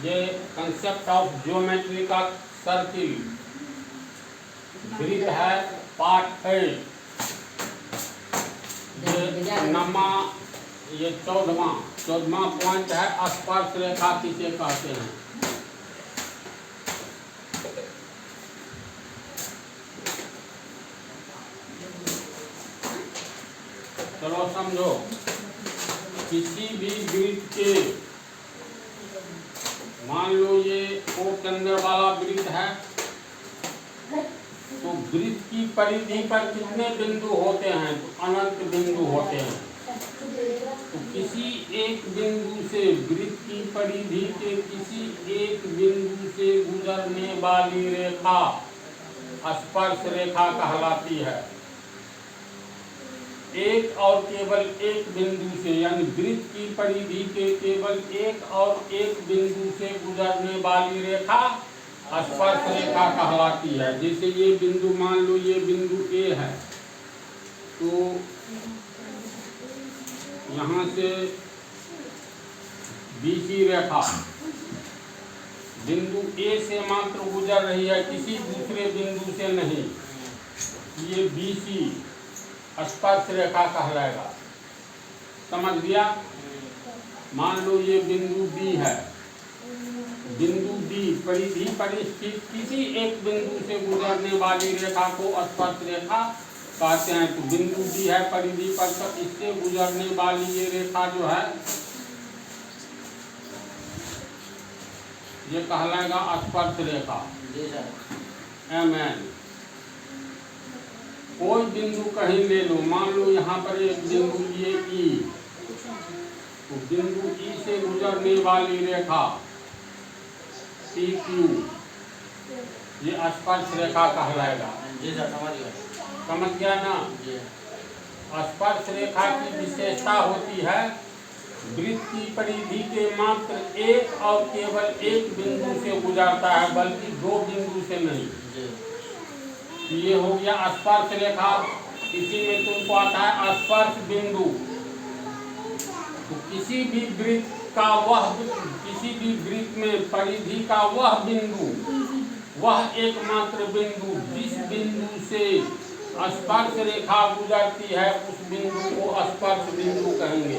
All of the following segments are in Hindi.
ये कंसेप्ट ऑफ ज्योमेट्री का सर्किल वृत्त है पार्ट 8। ये नमा ये 14वां पॉइंट है, स्पर्श रेखा किसे कहते हैं। चलो समझो, किसी भी वृत्त के, मान लो ये O केंद्र वाला वृत्त है, तो वृत्त की परिधि पर कितने बिंदु होते हैं? तो अनंत बिंदु होते हैं। तो किसी एक बिंदु से, वृत्त की परिधि के किसी एक बिंदु से गुजरने वाली रेखा स्पर्श रेखा कहलाती है। एक और केवल एक बिंदु से, यानी वृत्त की परिधि के केवल एक और एक बिंदु से गुजरने वाली रेखा स्पर्श रेखा कहलाती है। जैसे ये बिंदु, मान लो ये बिंदु A है, तो यहाँ से BC रेखा बिंदु A से मात्र गुजर रही है, किसी दूसरे बिंदु से नहीं। ये BC स्पर्श रेखा कहलाएगा। समझ गया? मान लो ये बिंदु B है, बिंदु B परिधि पर स्थित किसी एक बिंदु से गुजरने वाली रेखा को स्पर्श रेखा कहते हैं। तो बिंदु B है परिधि पर, तो इससे गुजरने वाली ये रेखा जो है ये कहलाएगा स्पर्श रेखा MN। कोई बिंदु कहीं ले लो, मान लो यहाँ पर एक बिंदु ये E, तो बिंदु E से गुजरने वाली रेखा PQ ये स्पर्श रेखा कहलाएगा। समझ गया ना? स्पर्श रेखा की विशेषता होती है वृत्त की परिधि के मात्र एक और केवल एक बिंदु से गुजरता है, बल्कि दो बिंदु से नहीं। ये हो गया स्पर्श रेखा। इसी में तुमको आता है स्पर्श बिंदु। तो किसी भी वृत्त का किसी भी वृत्त में परिधि का वह बिंदु, वह एकमात्र बिंदु जिस बिंदु से स्पर्श रेखा गुजरती है, उस बिंदु को स्पर्श बिंदु कहेंगे।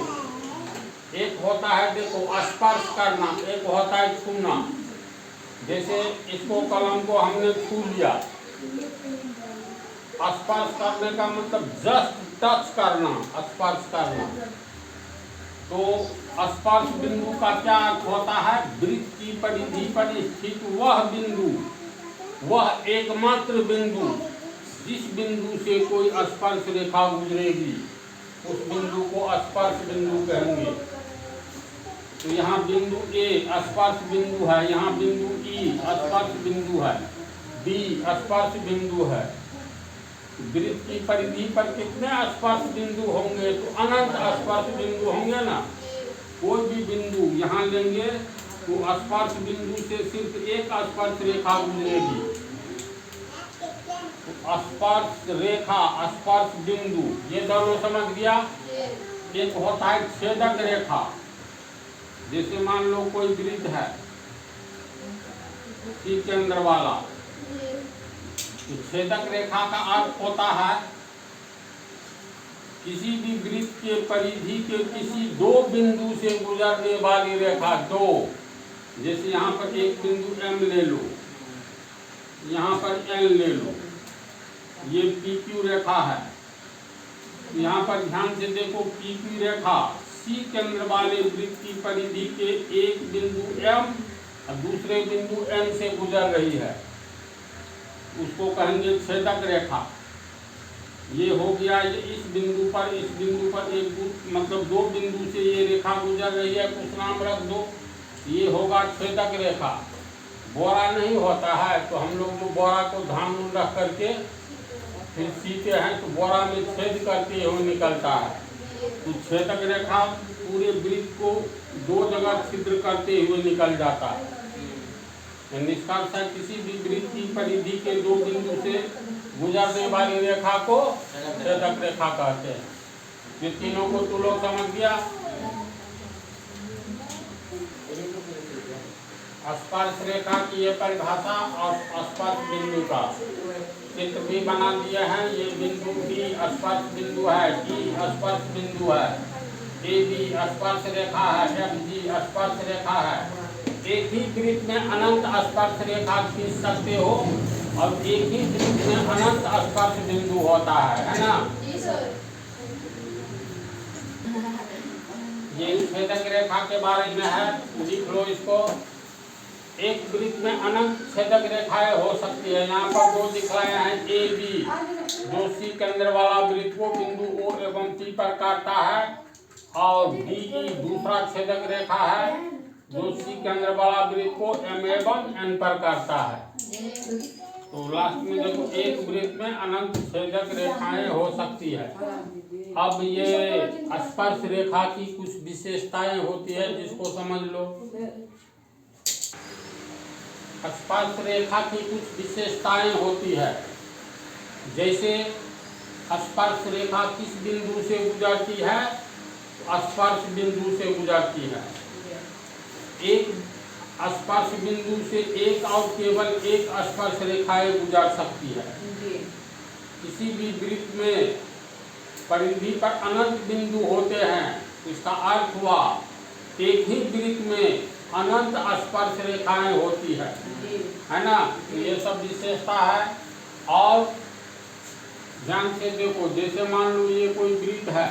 एक होता है, देखो, स्पर्श करना, एक होता है छूना। जैसे इसको, कलम को हमने छू लिया, स्पर्श करने का मतलब जस्ट टच करना, स्पर्श करना। तो स्पर्श बिंदु का क्या अर्थ होता है? वृत्त की परिधि पर स्थित वह बिंदु, वह एकमात्र बिंदु जिस बिंदु से कोई स्पर्श रेखा गुजरेगी, उस बिंदु को स्पर्श बिंदु कहेंगे। तो यहाँ बिंदु A स्पर्श बिंदु है, यहाँ बिंदु E स्पर्श बिंदु है, B स्पर्श बिंदु है। वृत्त की परिधि पर कितने स्पर्श बिंदु होंगे? तो अनंत स्पर्श बिंदु होंगे ना। कोई भी बिंदु यहाँ लेंगे तो स्पर्श बिंदु से सिर्फ एक स्पर्श रेखा गुजरेगी। तो स्पर्श रेखा, स्पर्श बिंदु, ये दोनों समझ गया। एक होता है छेदक रेखा। जैसे मान लो कोई वृत्त है C केंद्र वाला, तो छेदक रेखा का अर्थ होता है किसी भी वृत्त के परिधि के किसी दो बिंदु से गुजरने वाली रेखा। दो, जैसे यहाँ पर एक बिंदु M ले लो, यहाँ पर N ले लो, ये PQ रेखा है। यहाँ पर ध्यान से देखो, PQ रेखा C केंद्र वाले वृत्त की परिधि के एक बिंदु M और दूसरे बिंदु N से गुजर रही है, उसको कहेंगे छेदक रेखा। ये हो गया, ये इस बिंदु पर एक मतलब दो बिंदु से ये रेखा गुजर रही है, कुछ नाम रख दो। ये होगा छेदक रेखा। बोरा नहीं होता है, तो हम लोग जो बोरा को धान रख करके फिर सीते हैं, तो बोरा में छेद करते हुए निकलता है। तो छेदक रेखा पूरे वृत्त को दो जगह छिद्र करते हुए निकल जाता है। निष्कर्ष है, किसी भी वृत्त की परिधि के दो बिंदु से गुजरने वाली रेखा को छेदक रेखा कहते हैं। ये तीनों को तू लोग समझ गया? स्पर्श रेखा की ये परिभाषा और स्पर्श बिंदु का चित्र भी बना दिए हैं। ये बिंदु भी स्पर्श बिंदु है, डी स्पर्श बिंदु है, ए बी स्पर्श रेखा है, एफ जी स्पर्श रेखा है। एक ही वृत्त में अनंत स्पर्श रेखा खींच सकते हो और एक ही वृत्त में अनंत स्पर्श बिंदु होता है ना। ये छेदक रेखा के बारे में है, लिख लो इसको। एक वृत्त में अनंत छेदक रेखाएं हो सकती है। यहाँ पर दो दिखलाए हैं, ए बी जो सी केंद्र वाला वृत्त को बिंदु ओ एवं टी पर काटता है, और डी ई दूसरा छेदक रेखा है जो सी केंद्र वाला वृत्त को एम एवं एन पर काटता है। तो लास्ट में देखो, एक वृत्त में अनंत छेदक रेखाएं हो सकती है। अब ये स्पर्श रेखा की कुछ विशेषताएं होती है जिसको समझ लो। स्पर्श रेखा की कुछ विशेषताएं होती है, जैसे स्पर्श रेखा किस बिंदु से गुजरती है, स्पर्श बिंदु से गुजरती है। एक स्पर्श बिंदु से एक और केवल एक स्पर्श रेखाएं गुजर सकती है। किसी भी वृत्त में परिधि पर अनंत बिंदु होते हैं, इसका अर्थ हुआ एक ही वृत्त में अनंत स्पर्श रेखाएं होती है ना। ये सब विशेषता है। और ध्यान से देखो, जैसे मान लो ये कोई वृत्त है,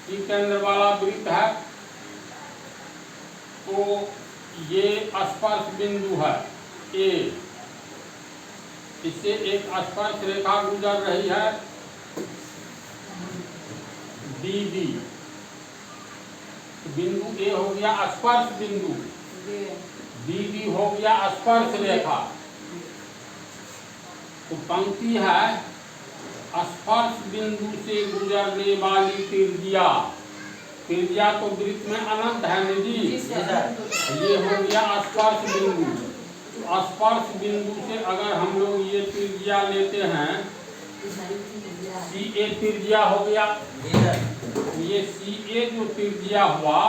सी केंद्र वाला वृत्त है, तो ये स्पर्श बिंदु है ए, इससे एक स्पर्श रेखा गुजर रही है डी बी। बिंदु ए हो गया स्पर्श बिंदु, डी बी हो गया स्पर्श रेखा। तो पंक्ति है स्पर्श बिंदु से गुजरने वाली त्रिज्या। त्रिज्या तो वृत्त में अनंत है ना जी, ये हो गया स्पर्श बिंदु। तो स्पर्श बिंदु से अगर हम लोग ये त्रिज्या लेते हैं, सी ए त्रिज्या हो गया, ये सी ए जो त्रिज्या हुआ,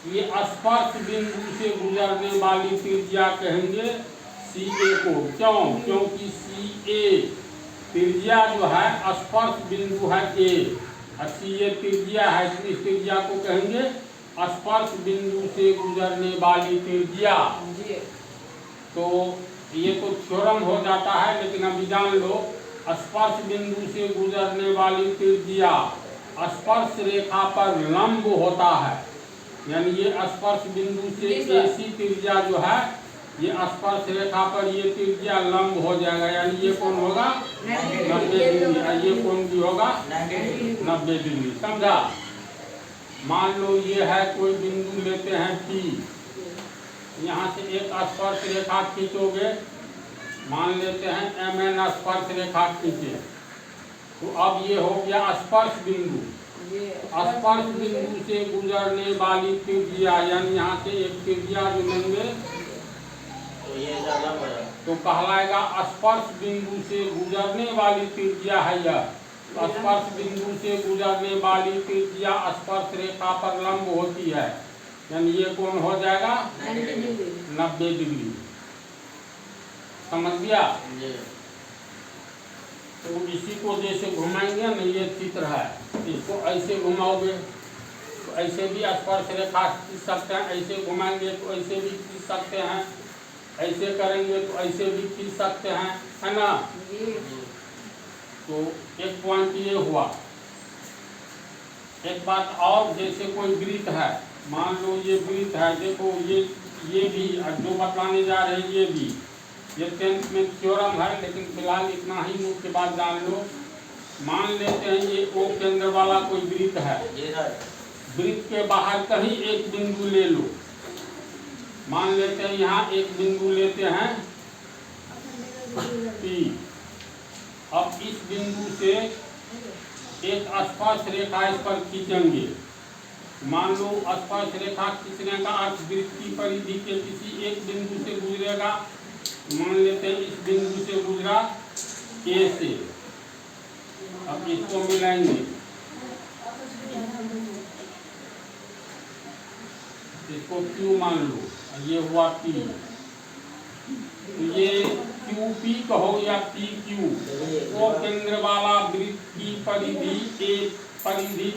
ये स्पर्श बिंदु से गुजरने वाली त्रिज्या कहेंगे सी ए को। क्यों? क्योंकि सी ए त्रिज्या जो है स्पर्श बिंदु है ए, और सी ए त्रिज्या है, इस त्रिज्या को कहेंगे स्पर्श बिंदु से गुजरने वाली त्रिज्या। तो ये तो थ्योरम हो जाता है, लेकिन अभी जान लो, स्पर्श बिंदु से गुजरने वाली त्रिज्या स्पर्श रेखा पर लंब होता है। यानी ये स्पर्श बिंदु से ऐसी त्रिज्या जो है, ये स्पर्श रेखा पर ये त्रिज्या लंब हो जाएगा। यानी ये कौन होगा 90 डिग्री, ये कौन भी होगा 90 डिग्री। समझा? मान लो ये है कोई बिंदु लेते हैं P, यहाँ से एक स्पर्श रेखा खींचोगे, मान लेते हैं MN स्पर्श रेखा खींचे, तो अब ये हो गया स्पर्श बिंदु। स्पर्श बिंदु से गुजरने वाली त्रिज्या, यानी यहाँ से एक त्रिज्या जो लेंगे तो ये ज़्यादा बड़ा, तो कहलाएगा स्पर्श बिंदु से गुजरने वाली त्रिज्या है यह। स्पर्श बिंदु से गुजरने वाली त्रिज्या स्पर्श रेखा पर लंब होती है, यानी ये कौन हो जाएगा 90 डिग्री। समझ गया? तो इसी को जैसे घुमाएंगे ना, ये चित्र है, इसको ऐसे घुमाओगे तो ऐसे भी स्पर्श रेखा खींच सकते हैं, ऐसे घुमाएंगे तो ऐसे भी खींच सकते हैं, ऐसे करेंगे तो ऐसे भी खींच सकते हैं, है ना। तो एक पॉइंट ये हुआ। एक बात और, जैसे कोई वृत्त है, मान लो ये वृत्त है, देखो ये भी जो बतलाने जा रहे हैं, ये भी ये 10th में थ्योरम है, लेकिन फिलहाल इतना ही मुख्य बात जान लो। मान लेते हैं ये ओ केंद्र वाला कोई वृत्त है, वृत्त के बाहर कहीं एक बिंदु ले लो। मान लेते हैं यहाँ एक बिंदु लेते हैं P। अब इस बिंदु से एक स्पर्श रेखा इस पर खींचेंगे। मान लो स्पर्श रेखा खींचने का अर्थ वृत्त की परिधि के किसी एक बिंदु से गुजरेगा। मान लेते हैं इस बिंदु से गुजरा ए से, अब इसको मिलाएंगे, इसको Q मान लो, ये हुआ P, तो ये QP कहो या PQ, तो केंद्र वाला वृत्त की परिधि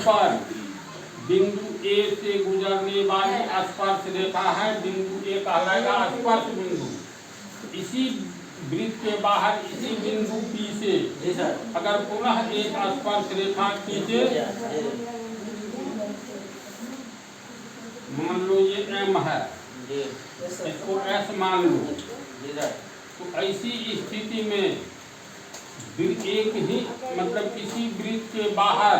पर बिंदु A से गुजरने वाली स्पर्श रेखा है। बिंदु A कहलाएगा स्पर्श बिंदु। इसी वृत्त के बाहर इसी बिंदु P से जी सर। अगर पुनः एक स्पर्श रेखा खींचे, मान लो ये M है, जी इसको S मान लो, जी सर। तो ऐसी स्थिति में एक ही मतलब किसी वृत्त के बाहर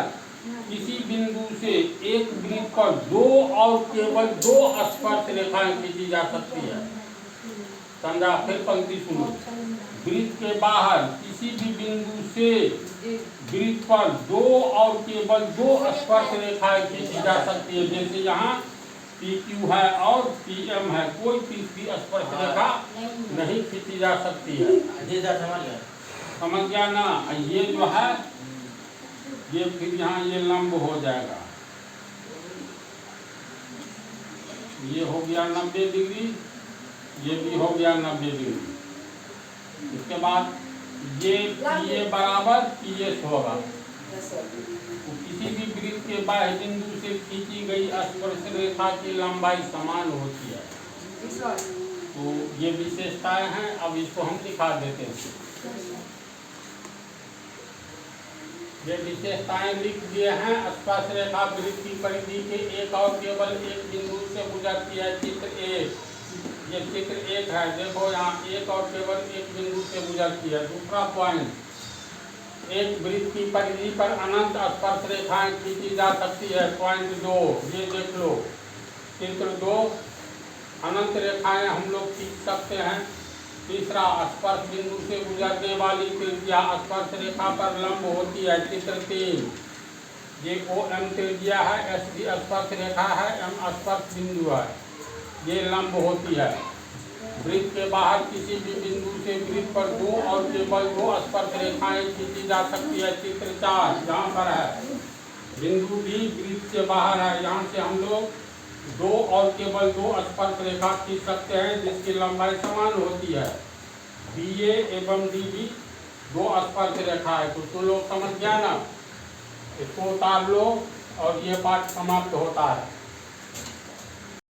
किसी बिंदु से एक वृत्त पर दो और केवल दो स्पर्श रेखाएं खींची जा सकती है। समझा? फिर पंक्ति सुनो, वृत्त के बाहर किसी भी बिंदु से वृत्त पर दो और केवल दो स्पर्श रेखाएं खींची जा सकती है। जैसे यहाँ PQ है और PM है, कोई तीसरी स्पर्श रेखा नहीं खींची जा सकती है। जी सर, समझ गया। समझ गया ना? ये जो है ये फिर यहाँ ये लंब हो जाएगा, ये हो गया 90 डिग्री, ये भी हो गया 90 डिग्री। इसके बाद ये बराबर PS होगा। तो किसी भी वृत्त के बाह्य बिंदु से खींची गई स्पर्श रेखा की लंबाई समान होती है। तो ये विशेषताएं हैं। अब इसको हम दिखा देते हैं। ये विशेषताएं लिख दिए हैं। स्पर्श रेखा वृत्त की परिधि के एक और केवल एक बिंदु से गुजरती है। चित्र 1, ये चित्र 1 है। देखो यहाँ एक और केवल एक बिंदु से गुजरती है। दूसरा पॉइंट, एक वृत्त की परिधि पर अनंत स्पर्श रेखाएं खींची जा सकती है। पॉइंट 2, ये देख लो, चित्र 2, अनंत रेखाएं हम लोग खींच सकते हैं। तीसरा, स्पर्श बिंदु से गुजरने वाली त्रिज्या स्पर्श रेखा पर लंब होती है। चित्र 3, ये OM त्रिज्या है, S भी स्पर्श रेखा है, M स्पर्श बिंदु है, ये लंब होती है। वृत्त के बाहर किसी भी बिंदु से वृत्त पर दो और केवल दो स्पर्श रेखाएं खींची जा सकती है। चित्र 4 यहाँ पर है, बिंदु भी वृत्त से बाहर है, यहाँ से हम लोग दो और केवल दो स्पर्श रेखा खींच सकते हैं जिसकी लंबाई समान होती है। BA एवं DB दो स्पर्श रेखा है। तो तुम लोग समझ गया ना? इसको उतार लो और ये पाठ समाप्त होता है।